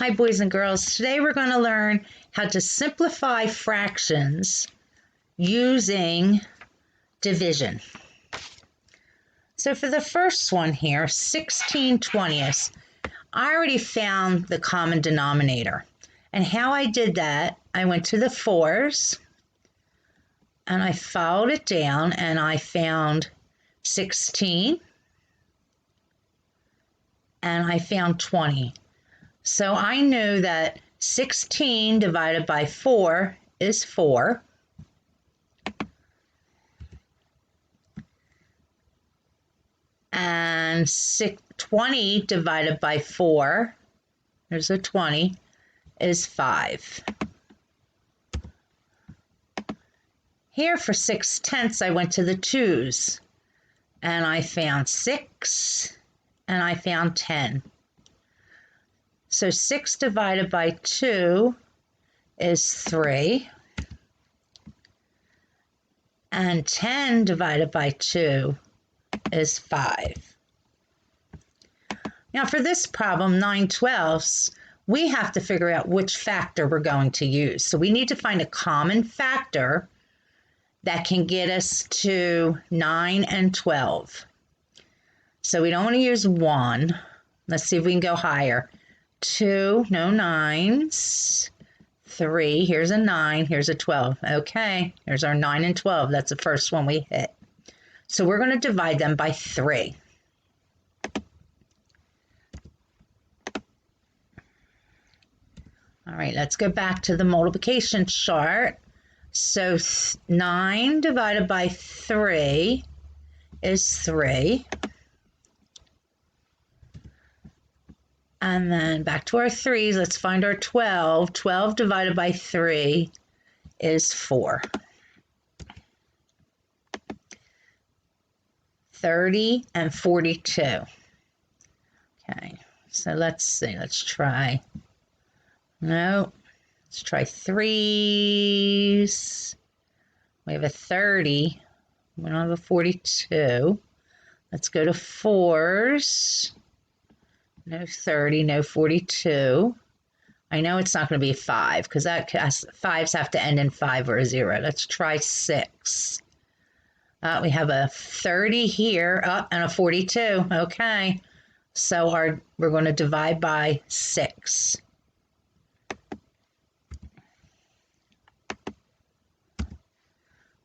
Hi, boys and girls. Today we're going to learn how to simplify fractions using division. So for the first one here, 16/20, I already found the common denominator. And how I did that, I went to the fours and I followed it down and I found 16 and I found 20. So I knew that 16 divided by 4 is 4. And 20 divided by 4, there's a 20, is 5. Here for 6/10, I went to the 2's and I found 6 and I found 10. So 6 divided by 2 is 3. And 10 divided by 2 is 5. Now for this problem, 9/12, we have to figure out which factor we're going to use. So we need to find a common factor that can get us to 9 and 12. So we don't want to use 1. Let's see if we can go higher. 2, no 9s. 3, here's a 9, here's a 12. Okay, here's our 9 and 12. That's the first one we hit. So we're going to divide them by 3. All right, let's go back to the multiplication chart. So 9 divided by 3 is 3. And then back to our 3's, let's find our 12. 12 divided by 3 is 4. 30 and 42. Okay, so let's see, let's try. No, let's try 3's. We have a 30. We don't have a 42. Let's go to 4's. No 30, no 42. I know it's not going to be 5 because that 5's have to end in 5 or a 0. Let's try 6. We have a 30 here, and a 42. Okay, so we're going to divide by 6.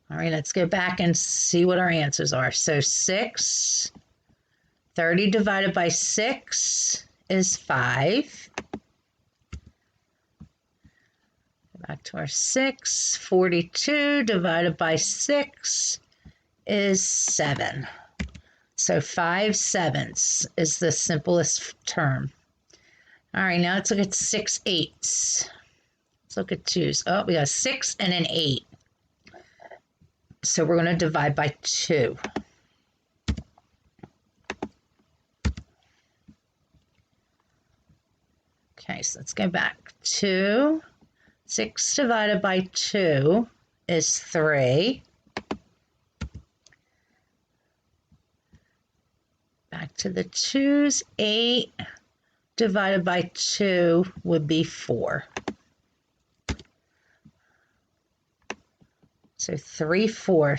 All right, let's go back and see what our answers are. So 6. 30 divided by 6 is 5. Back to our 6. 42 divided by 6 is 7. So 5/7 is the simplest term. All right, now let's look at 6/8. Let's look at 2's. Oh, we got a 6 and an 8. So we're going to divide by 2. Okay, so let's go back. 2. 6 divided by 2 is 3. Back to the 2's. 8 divided by 2 would be 4. So 3/4,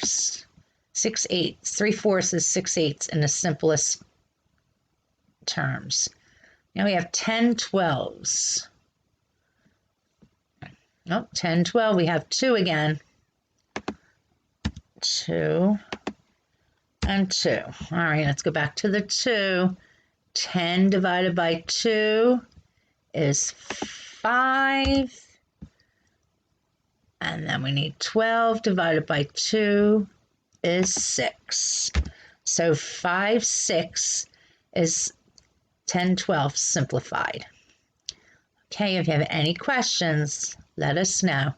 6/8. 3/4 is 6/8 in the simplest terms. Now we have 10/12. Oh, 10/12, we have 2 again. 2 and 2. All right, let's go back to the 2. 10 divided by 2 is 5. And then we need 12 divided by 2 is 6. So 5/6 is 10/12 simplified. Okay, if you have any questions, let us know.